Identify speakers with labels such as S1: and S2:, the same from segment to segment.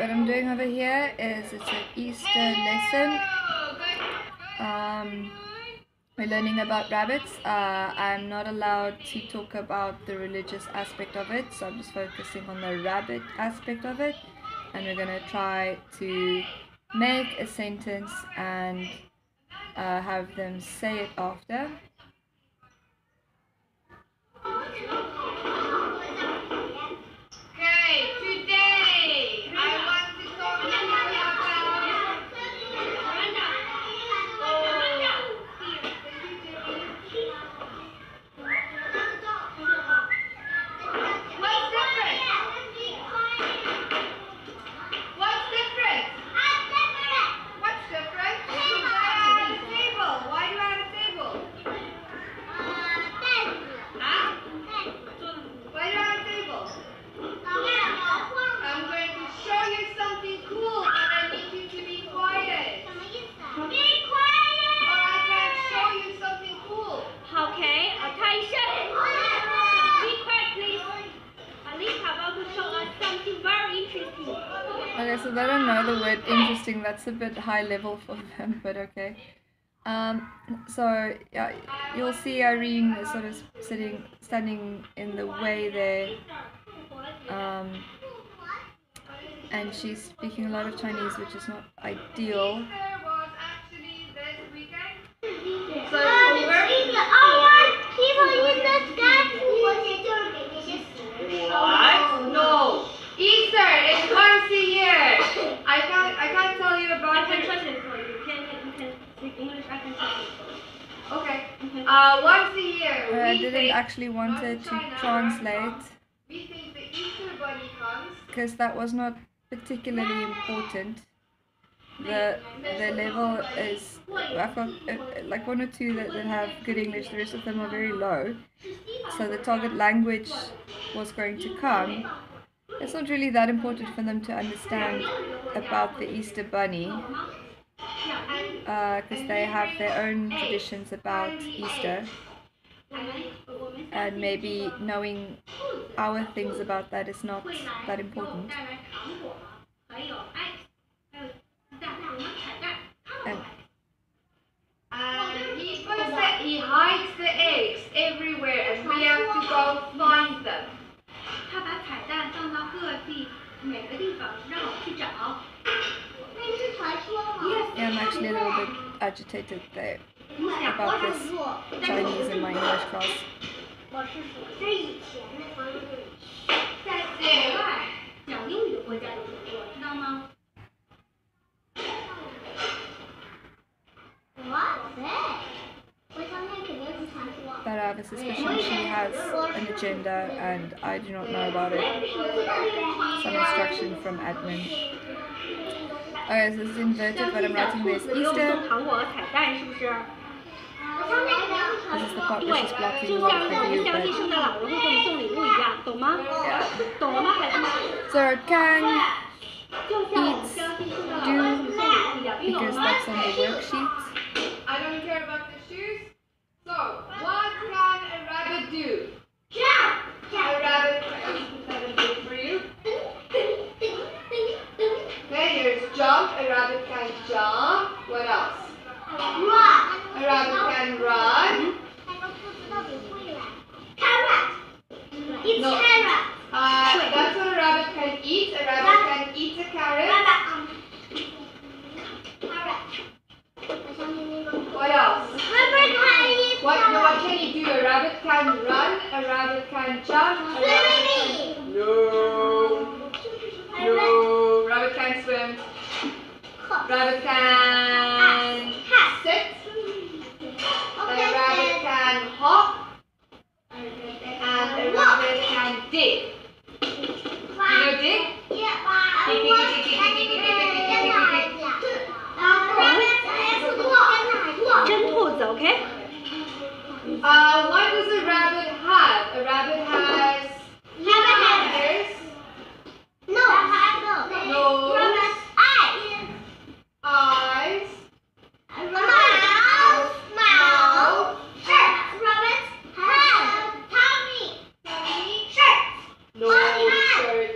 S1: what I'm doing over here is it's an Easter lesson. We're learning about rabbits. I'm not allowed to talk about the religious aspect of it, so I'm just focusing on the rabbit aspect of it. And we're going to try to make a sentence and have them say it after. Okay, so they don't know the word interesting. That's a bit high level for them, but okay. So yeah, you'll see Irene is sort of standing in the way there, and she's speaking a lot of Chinese, which is not ideal.
S2: What? No. Easter is once a year. I can't tell you about it. I can translate for you. You can speak English. I can translate for you. Okay. Once a year.
S1: I didn't actually want it to translate
S2: We think the Easter bunny comes.
S1: because that was not particularly important. The level is, I've got like one or two that have good English. The rest of them are very low. So the target language was going to come. It's not really that important for them to understand about the Easter bunny because they have their own traditions about Easter, and maybe knowing our things about that is not that important.
S2: He hides the eggs everywhere and we have to go find them.
S1: Yeah, I'm actually a little bit agitated there about this Chinese in my English class. But I have a suspicion she has an agenda and I do not know about it. Some instruction from admin. Okay, so this is inverted, but I'm writing this Easter. This is the part where she's blocking a lot of the view, but yeah. So can, eats, do, because that's on the worksheet.
S2: I don't care about the shoes. So, what can a rabbit do? Jump! A rabbit can do for you. Okay, here's jump. A rabbit can jump. What else? Run. A rabbit can run. Carrot. It's carrot. That's what a rabbit can eat. A rabbit can eat a carrot. What else? What can he do? A rabbit can run, a rabbit can jump, a rabbit can... No, rabbit can't swim. Rabbit can sit. A rabbit can hop. And a rabbit can dig. You know dig? Okay? What does a rabbit have? A rabbit has ears, nose, eyes, mouth, rabbits have tummy, shirt, no shirt,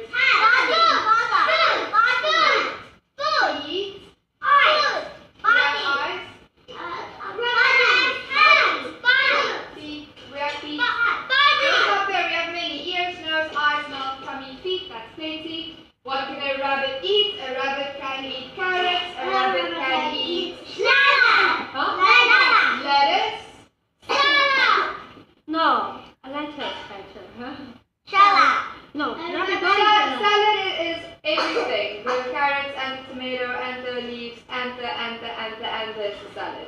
S2: is a salad?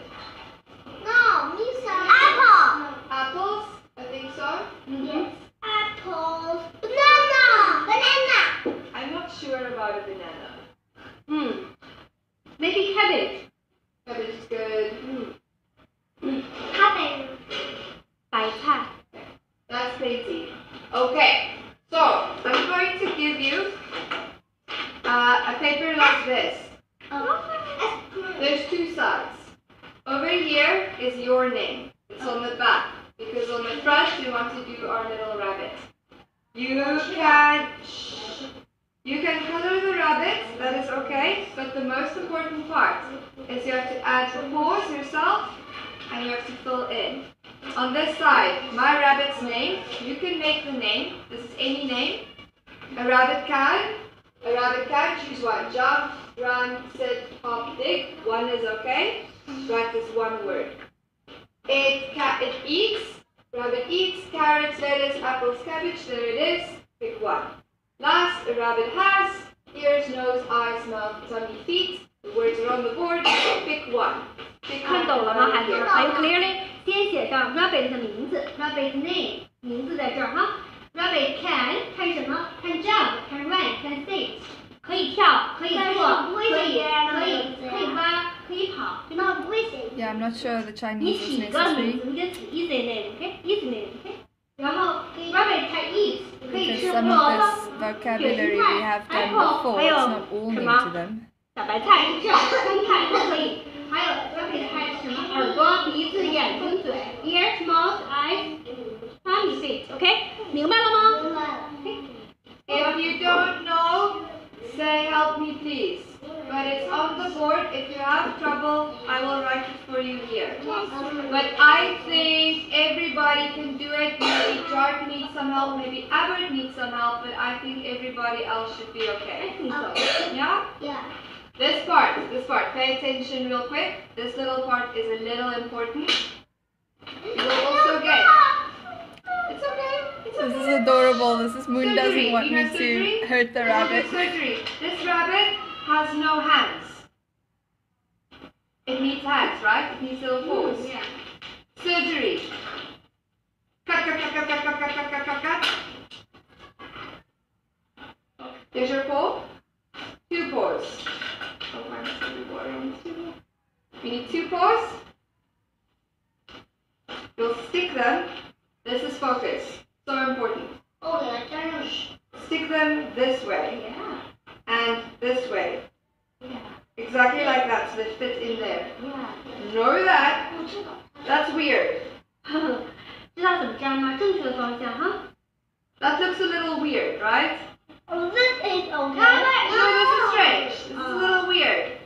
S3: No, Lisa. Apple.
S2: Apples? I think so.
S3: Yes. Apples. Banana. Banana.
S2: I'm not sure about a banana.
S4: Maybe cabbage.
S2: Cabbage is good.
S3: Cabbage.
S4: 白菜。
S2: That's easy. Okay, so I'm going to give you a paper like this. There's two sides. Over here is your name. It's on the back because on the front we want to do our little rabbit. You can color the rabbit, that is okay, but the most important part is you have to add the paws yourself and you have to fill in. On this side, my rabbit's name, you can make the name. This is any name. A rabbit can choose one. Jump, run, sit, hop, dig. One is okay. Write this one word. It eats. Rabbit eats carrots, lettuce, apples, cabbage. There it is. Pick one. Last, a rabbit has ears, nose, eyes, mouth, tummy, feet. The words are on the board. Pick one.
S4: 看懂了吗，孩子们？还有 clearly， 先写上 rabbit 的名字 ，rabbit name， 名字在这儿哈。Rabbit can 看什么？看 jump， 看 run， 看 sit， 可以跳，可以坐，可以挖，可以跑。
S1: Yeah, I'm not sure the
S4: 你
S1: Chinese is
S4: 起个名
S1: necessary
S4: 字，你就起 easy name，OK，easy name，OK。然后 rabbit 它 eat， 可以
S1: because
S4: 吃
S1: some
S4: 胡
S1: of
S4: 萝
S1: this
S4: 卜、
S1: vocabulary we have done before. It's not all new to them.
S4: 小白菜、这生菜都可以。还有 rabbit 还有什么？耳朵、鼻子、眼睛、嘴 ，ears, mouth, eyes, tummy, feet，OK， 明白了吗？
S2: If you don't know, say help me please. But it's on the board. If you have trouble, I will write it for you here. But I think everybody can do it. Maybe Jark needs some help, maybe Albert needs some help, but I think everybody else should be okay. Yeah?
S3: Yeah.
S2: This part, pay attention real quick. This little part is a little important. You will also get. It's okay. It's okay.
S1: This is adorable. This is Moon doesn't
S2: Surgery.
S1: want
S2: You
S1: me
S2: know surgery?
S1: to hurt the rabbit.
S2: Surgery. This rabbit has no hands. It needs hands, right? It needs little paws.
S4: Yeah.
S2: Surgery. Cut, cut, cut, cut, cut, cut, cut, cut, cut, cut, cut. There's your paw. Two paws. Oh, I'm spilling water on this table. You need two paws. You'll stick them. This is focus. So important.
S3: Oh, yeah.
S2: Stick them this way
S4: Yeah.
S2: and this way.
S4: Yeah.
S2: Exactly like that, so they fit in there.
S4: Yeah.
S2: Know that? That's weird.
S4: 知道怎么粘吗？正确的方向哈。
S2: That looks a little weird, right?
S3: Oh, this is okay.
S2: No, this is strange. This is a little weird.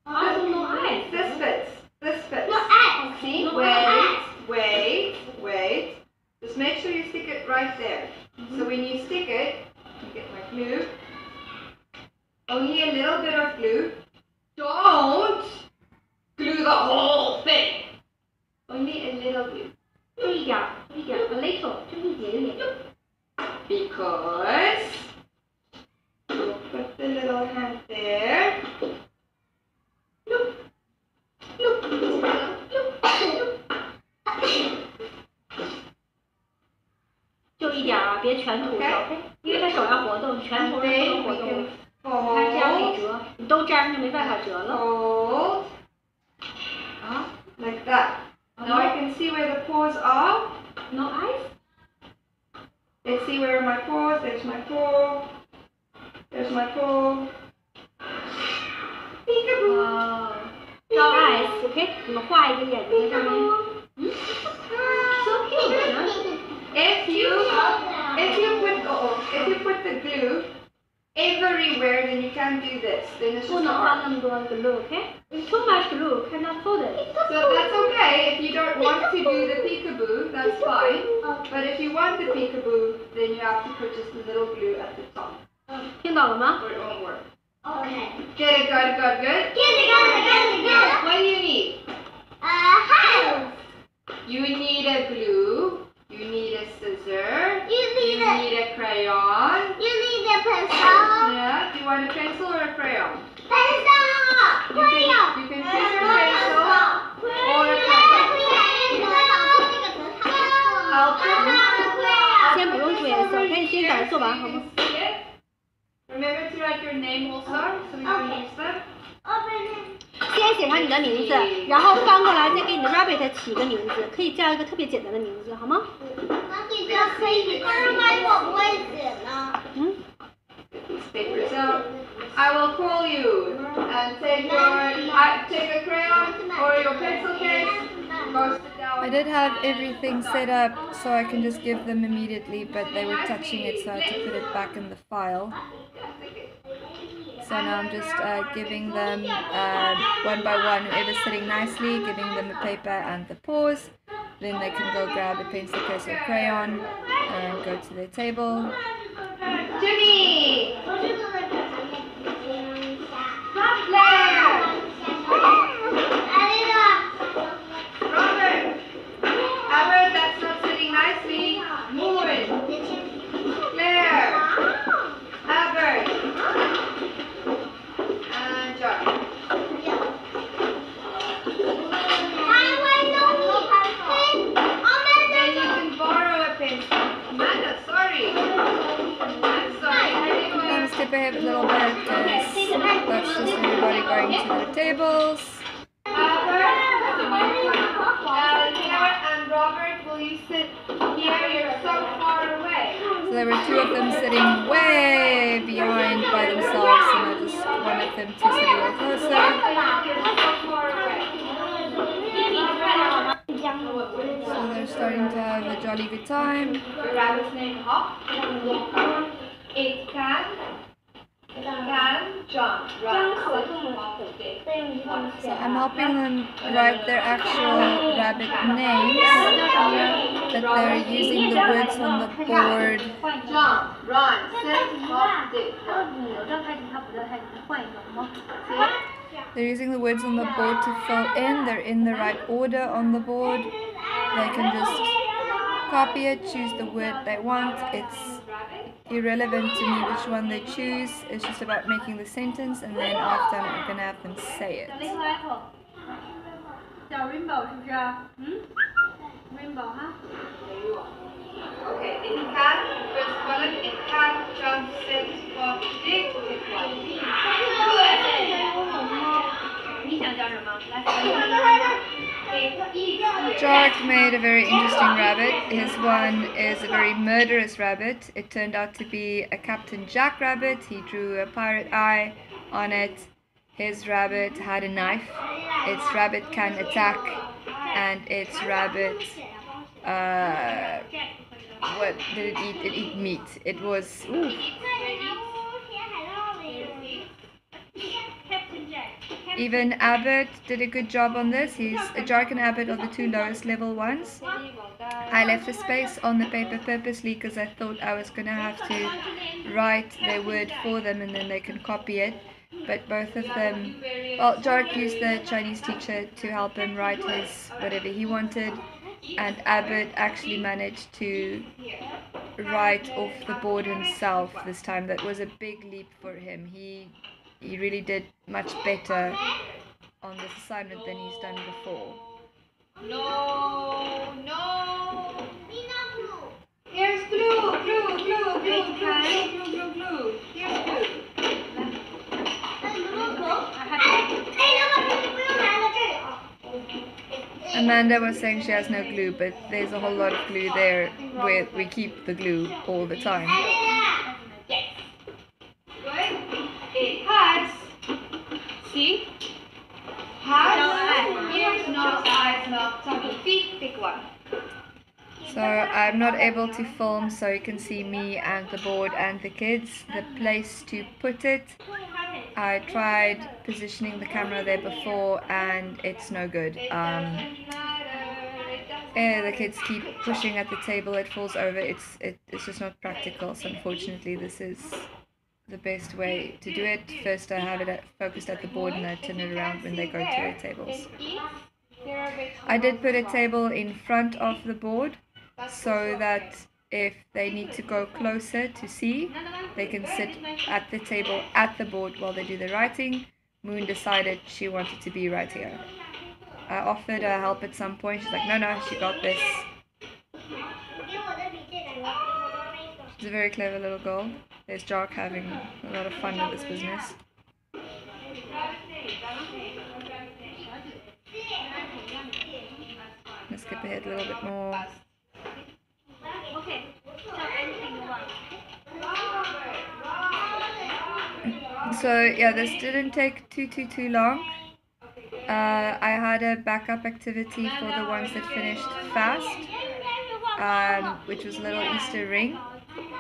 S4: Also no eyes.
S2: This fits. This fits.
S3: No eggs.
S2: See?
S3: No
S2: Wait,
S3: eggs.
S2: wait, wait. Just make sure you stick it right there. So when you stick it, you get my glue. Only a little bit of glue. Don't glue the whole thing. Only a little glue.
S4: 就一点儿，一点儿 ，a little， 就一点点。
S2: Because we'll put the little hand there. Look. Look. Look.
S4: 就一点儿啊，别全涂上 ，OK？ 因为它手要活动，全涂上不能活动。你看这样可以折，你都粘上就没办法折了。
S2: Hold. Like that. Now I can see where the paws are.
S4: No eyes?
S2: Let's see where are my paws. There's my paw. There's my paw. Peekaboo.
S4: 哦，招 eyes，OK？ 你们画一个眼睛在上面。嗯 ，so cute 啊。
S2: If you put the glue everywhere, then you can't do this. Then it's
S4: 不
S2: just
S4: 能
S2: hard.
S4: 放那么多 glue，OK？It's too much glue, cannot hold it.
S2: So that's okay. If you don't want to do the peekaboo, that's fine. But if you want the peekaboo, then you have to put just a little glue at the top,
S4: 听懂了吗？
S2: or it won't work.
S3: Okay.
S2: Get it, got it, got it, good?
S3: Get it.
S2: What do you need?
S3: Hands.
S2: You need a glue. You need a scissor.
S3: You
S2: You need a crayon.
S3: You need a pencil.
S2: Yeah. Do you want a pencil or a crayon?
S3: Pencil.
S2: You can choose your pencil.
S4: 先把它做完好吗？
S2: Remember to write your name also, so we can use them.
S4: 先写上你的名字，然后翻过来再给你的 rabbit 起一个名字，可以叫一个特别简单的名字，好吗？
S3: 可以，但是万一我不会写呢？Paper.
S2: So I will call you and take a crayon or your pencil case. Go sit down.
S1: I did have everything set up so I can just give them immediately, but they were touching it, so I had to put it back in the file. So now I'm just giving them one by one, whoever's sitting nicely, giving them a paper and the paws. Then they can go grab a pencil case or crayon and go to their table.
S2: Jimmy. Robert. Albert, that's not sitting nicely. Move it. Claire. Albert. And John. Then you can borrow a pencil. Amanda, sorry. I'm sorry.
S1: I'm gonna skip ahead a little bit because that's just everybody going to their tables.
S2: Albert. Claire and Robert, will you sit here? You're so far away.
S1: So there were two of them sitting way behind by themselves, and I just wanted them to sit a little closer.
S2: You're so far away.
S1: So they're starting to have a jolly good time.
S2: Your rabbit's name Hop. It can jump.
S1: So I'm helping them write their actual rabbit names, but they're using the words on the board.
S2: Jump, run, sit, hop, dip.
S1: They're using the words on the board to fill in. They're in the right order on the board. They can just copy it, choose the word they want. It's irrelevant to me which one they choose. It's just about making the sentence, and then after I'm going to have them say it.
S4: 叫 rainbow 是不是？rainbow 哈。
S2: Okay, it can, first column, it can jump, sit, hop, dip, pick one.
S4: 你想叫什么？来。
S1: Jark made a very interesting rabbit. His one is a very murderous rabbit. It turned out to be a Captain Jack rabbit. He drew a pirate eye on it. His rabbit had a knife. Its rabbit can attack, and its rabbit, what did it eat? It ate meat. It was, ooh. Even Abbott did a good job on this. Jark and Abbott are the two lowest level ones. I left a space on the paper purposely because I thought I was going to have to write their word for them and then they can copy it. But both of them, well, Jark used the Chinese teacher to help him write his whatever he wanted, and Abbott actually managed to write off the board himself this time. That was a big leap for him. He really did much better on this assignment than he's done before.
S2: No. Here's glue. Here's glue.
S1: Amanda was saying she has no glue, but there's a whole lot of glue there where we keep the glue all the time.
S2: Yes. Good. It has. See? Has. Ears, nose, eyes, mouth, tummy, feet. Pick one.
S1: So I'm not able to film so you can see me and the board and the kids. The place to put it, I tried positioning the camera there before and it's no good. The kids keep pushing at the table, it falls over, it's just not practical. So unfortunately this is the best way to do it. First I have it focused at the board and I turn it around when they go to their tables. I did put a table in front of the board so that if they need to go closer to see, they can sit at the table at the board while they do the writing. Moon decided she wanted to be right here. I offered her help at some point. She's like, no, she got this. She's a very clever little girl. There's Jock having a lot of fun with this business. Let's skip ahead a little bit more.
S4: Okay. Tell anything you want.
S1: So yeah, this didn't take too long. I had a backup activity for the ones that finished fast, which was a little Easter ring,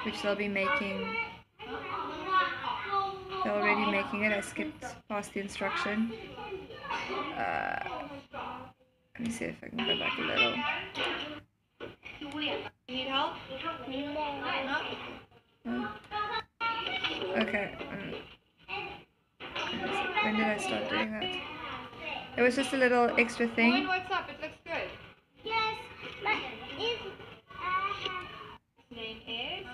S1: which they'll be making. They're already making it. I skipped past the instruction. Let me see if I can go back a little.
S2: Need help?
S1: Okay. When did I start doing that? It was just a little extra thing.
S2: What's up? It looks good.
S3: Yes, but if
S2: His name is.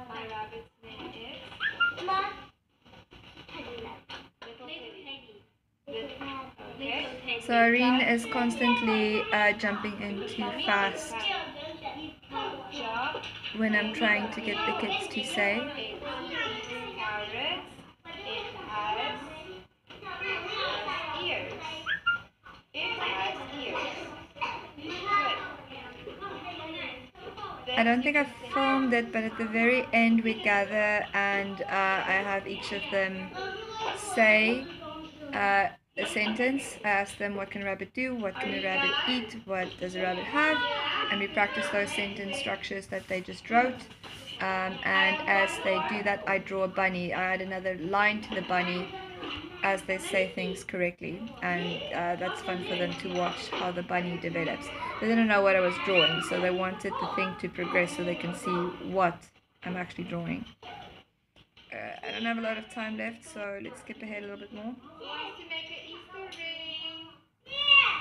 S2: My rabbit's name is.
S3: Ma,
S2: Okay.
S1: So Irene is constantly jumping in too fast
S2: Job.
S1: when I'm trying to get the kids to say.
S2: It has carrots. It has ears. It has ears. Good.
S1: I don't think I filmed it, but at the very end we gather and I have each of them say a sentence. I ask them, what can a rabbit do? What can a rabbit eat? What does a rabbit have? And we practice those sentence structures that they just wrote. And as they do that, I draw a bunny. I add another line to the bunny as they say things correctly, and that's fun for them to watch how the bunny develops. They didn't know what I was drawing, so they wanted the thing to progress so they can see what I'm actually drawing. I don't have a lot of time left, so let's skip ahead a little bit more.
S2: Wants to make an Easter ring.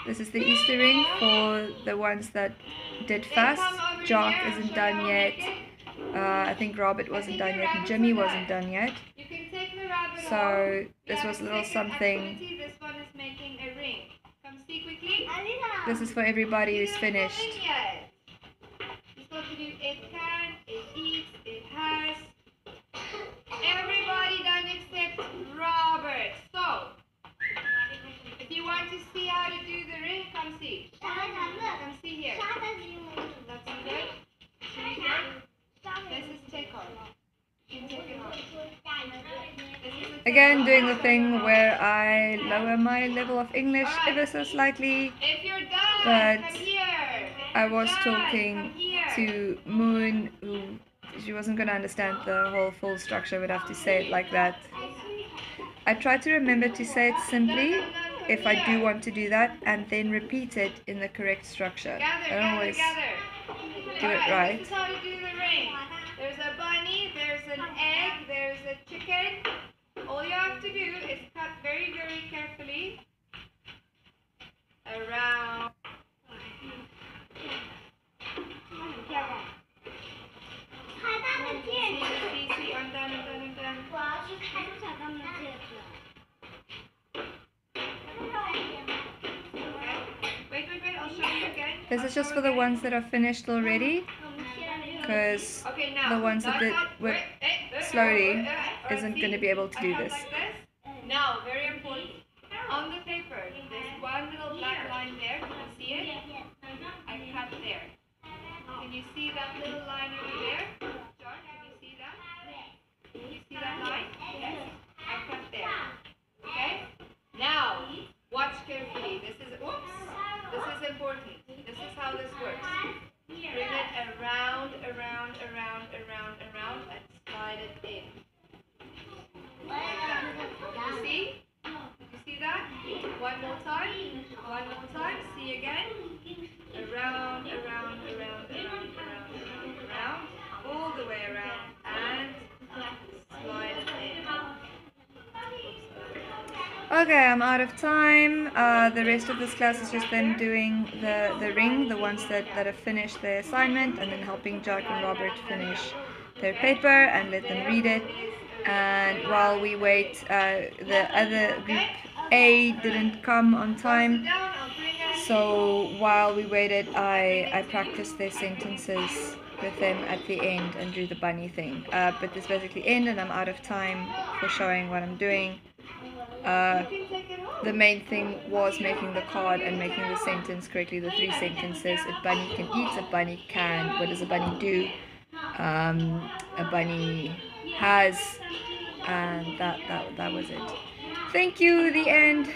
S1: This is the Easter ring for the ones that did fast. Jock isn't done yet. I think Robert wasn't done yet, and Jimmy wasn't done yet.
S2: You can take the rabbit
S1: So
S2: off.
S1: this was a little something.
S2: This one is making a ring. Come see quickly.
S1: This is for everybody who's
S2: Not
S1: finished.
S2: ring yet. You're supposed to do it can, it eats, it has. Everybody done except Robert. So, if you want to see how to do the ring, come see. Come see here. That's good. Should we go? This is take off. You can take it off. This is the
S1: Again,
S2: take
S1: doing the
S2: off.
S1: thing where I lower my level of English ever so slightly.
S2: If you're done,
S1: But
S2: come here.
S1: I was
S2: Done,
S1: talking
S2: come here.
S1: to Moon, who she wasn't going to understand the whole full structure, would have to say it like that. I try to remember to say it simply if I do want to do that, and then repeat it in the correct structure. I don't always do it right.
S2: This is how to do the ring. There's a bunny, there's an egg, there's a chicken. All you have to do is cut very, very carefully around. See, I'm done. Wait, I'll show you again.
S1: This is just for the ones that are finished already, because
S2: Okay, now,
S1: the ones that did work slowly isn't going to be able to do this.
S2: Now, very important. On the paper, there's one little black line there. Can you see it? I cut there. Can you see that little line over there? John, can you see that? Can you see that line? Yes. I cut there. Okay? Now, watch carefully. This is important. This is how this works. Bring it around, and slide it in. Like that. You see? You see that? One more time. See again. Around. All the way around. And slide it in.
S1: Okay, I'm out of time. The rest of this class is just them doing the ring, the ones that have finished their assignment, and then helping Jack and Robert finish their paper and let them read it. And while we wait, the other group A didn't come on time. So while we waited, I practiced their sentences with them at the end and do the bunny thing. But this basically end and I'm out of time for showing what I'm doing. The main thing was making the card and making the sentence correctly, the 3 sentences. A bunny can eat, a bunny can, what does a bunny do? A bunny has, and that was it. Thank you, the end.